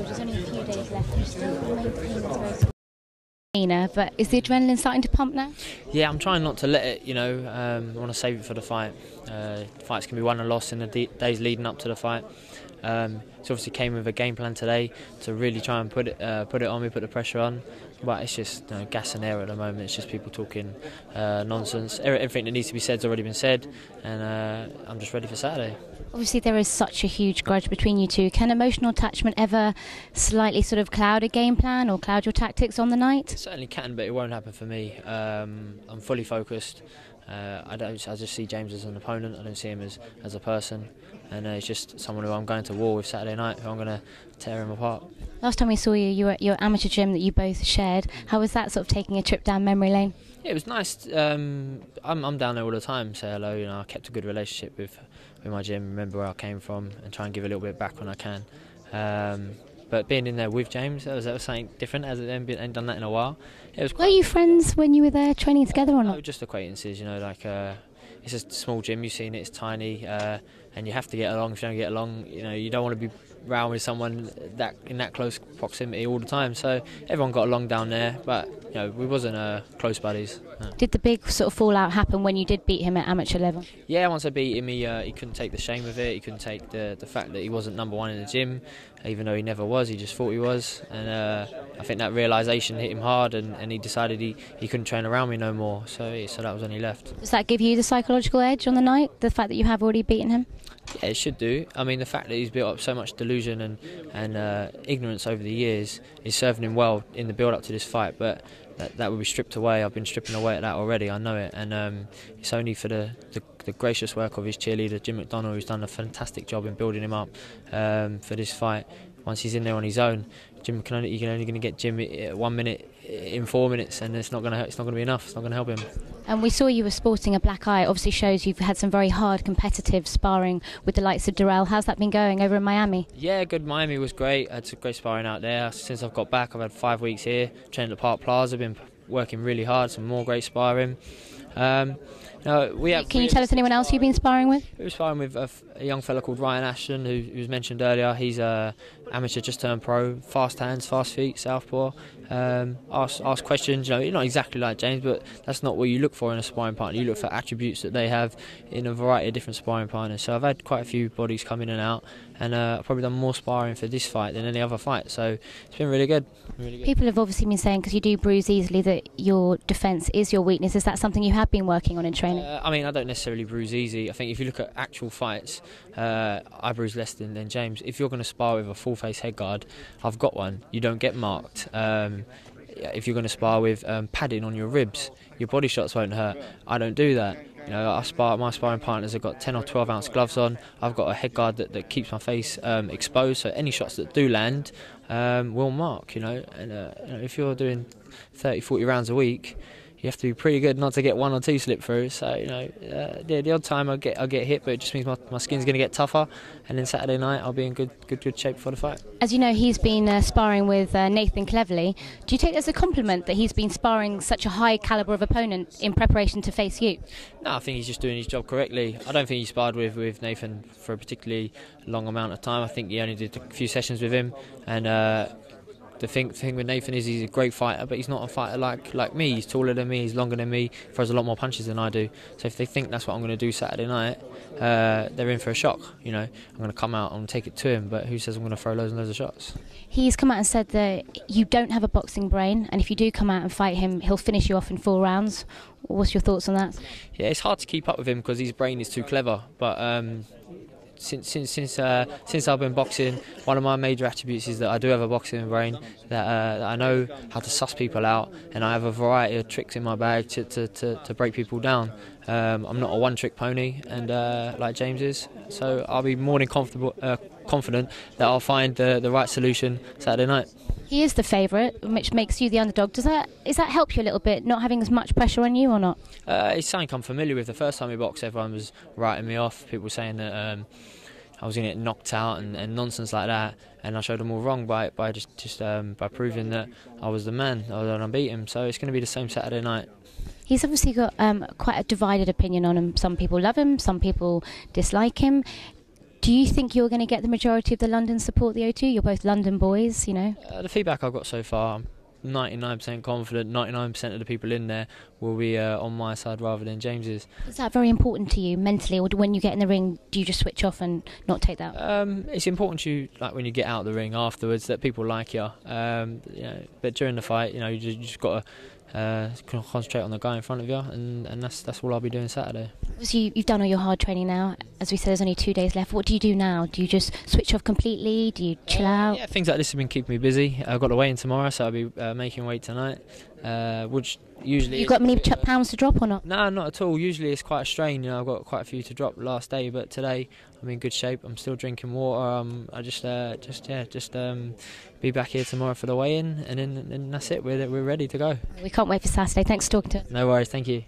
George, there's only a few days left. You still maintain this very strong demeanour, but is the adrenaline starting to pump now? Yeah, I'm trying not to let it, I want to save it for the fight. Fights can be won and lost in the days leading up to the fight. It obviously came with a game plan today to really try and put it on me, put the pressure on. But it's just gas and air at the moment. It's just people talking nonsense. Everything that needs to be said has already been said, and I'm just ready for Saturday. Obviously there is such a huge grudge between you two. Can emotional attachment ever slightly sort of cloud a game plan or cloud your tactics on the night? It certainly can, but it won't happen for me. I'm fully focused. I just see James as an opponent. I don't see him as a person, and he's just someone who I'm going to war with Saturday night, who I'm going to tear him apart. Last time we saw you, you were at your amateur gym that you both shared. How was that, sort of taking a trip down memory lane? Yeah, it was nice. I'm down there all the time. Say hello. I kept a good relationship with my gym. Remember where I came from, and try and give a little bit back when I can. But being in there with James, that was something different. As I hadn't done that in a while. Were you friends when you were there training together or not? No, just acquaintances. It's a small gym. You've seen it. It's tiny, and you have to get along. If you don't get along, you don't want to be round with someone in that close proximity all the time. So everyone got along down there, but we wasn't close buddies. No. Did the big sort of fallout happen when you did beat him at amateur level? Yeah, once I beat him, he couldn't take the shame of it. He couldn't take the fact that he wasn't number one in the gym, even though he never was. He just thought he was, and I think that realisation hit him hard, and he decided he couldn't train around me no more. So that was when he left. Does that give you the psychological edge on the night, the fact that you have already beaten him? Yeah, it should do. I mean, the fact that he's built up so much delusion and ignorance over the years is serving him well in the build-up to this fight, but that will be stripped away. I've been stripping away at that already, I know it, and it's only for the gracious work of his cheerleader, Jim McDonald, who's done a fantastic job in building him up for this fight. Once he's in there on his own, you're only going to get Jim 1 minute in 4 minutes, and it's not going to be enough. It's not going to help him. And we saw you were sporting a black eye. Obviously shows you've had some very hard competitive sparring with the likes of Durrell. How's that been going over in Miami? Yeah, good. Miami was great. I had some great sparring out there. Since I've got back, I've had 5 weeks here. Trained at Park Plaza. Been working really hard. Some more great sparring. Can you tell us anyone else you've been sparring with? We were sparring with a young fella called Ryan Ashton, who was mentioned earlier. He's amateur, just turned pro. Fast hands, fast feet, southpaw. Ask questions. You're not exactly like James, but that's not what you look for in a sparring partner. You look for attributes that they have in a variety of different sparring partners. So I've had quite a few bodies come in and out, and I've probably done more sparring for this fight than any other fight. So it's been really good. Really good. People have obviously been saying, because you do bruise easily, that your defence is your weakness. Is that something you have been working on in training? I don't necessarily bruise easy. I think if you look at actual fights, I bruise less than James. If you're going to spar with a full face head guard, I've got one. You don't get marked. If you're going to spar with padding on your ribs, your body shots won't hurt. I don't do that. My sparring partners have got 10 or 12 ounce gloves on. I've got a head guard that keeps my face exposed, so any shots that do land will mark. And if you're doing 30, 40 rounds a week, you have to be pretty good not to get 1 or 2 slip through. So the odd time I get hit, but it just means my skin's going to get tougher. And then Saturday night I'll be in good shape for the fight. As you know, he's been sparring with Nathan Cleverly. Do you take it as a compliment that he's been sparring such a high calibre of opponent in preparation to face you? No, I think he's just doing his job correctly. I don't think he sparred with Nathan for a particularly long amount of time. I think he only did a few sessions with him, and the thing with Nathan is he's a great fighter, but he's not a fighter like me. He's taller than me, he's longer than me, throws a lot more punches than I do. So if they think that's what I'm going to do Saturday night, they're in for a shock. I'm going to come out and take it to him, but who says I'm going to throw loads and loads of shots? He's come out and said that you don't have a boxing brain, and if you do come out and fight him, he'll finish you off in 4 rounds. What's your thoughts on that? Yeah, it's hard to keep up with him because his brain is too clever, but Since I've been boxing, one of my major attributes is that I do have a boxing brain, that I know how to suss people out, and I have a variety of tricks in my bag to break people down. I'm not a one-trick pony, and like James is, so I'll be more than confident that I'll find the right solution Saturday night. He is the favourite, which makes you the underdog. Does that help you a little bit, not having as much pressure on you, or not? It's something I'm familiar with. The first time we boxed, everyone was writing me off. People were saying that I was going to get knocked out and nonsense like that, and I showed them all wrong by proving that I was the man. I beat him. So it's going to be the same Saturday night. He's obviously got quite a divided opinion on him. Some people love him, some people dislike him. Do you think you're going to get the majority of the London support the O2? You're both London boys, you know. The feedback I've got so far, I'm 99% confident 99% of the people in there will be on my side rather than James's. Is that very important to you mentally, or when you get in the ring, do you just switch off and not take that? It's important to you, like when you get out of the ring afterwards, that people like you. But during the fight, you just got to concentrate on the guy in front of you, and that's all I'll be doing Saturday. Obviously, you've done all your hard training now. As we said, there's only 2 days left. What do you do now? Do you just switch off completely? Do you chill out? Yeah, things like this have been keeping me busy. I've got the weigh-in tomorrow, so I'll be making weight tonight, which usually... You've got many pounds to drop or not? No, not at all. Usually it's quite a strain. I've got quite a few to drop last day, but today I'm in good shape. I'm still drinking water. I just be back here tomorrow for the weigh-in, and then that's it. We're ready to go. We can't wait for Saturday. Thanks for talking to us. No worries. Thank you.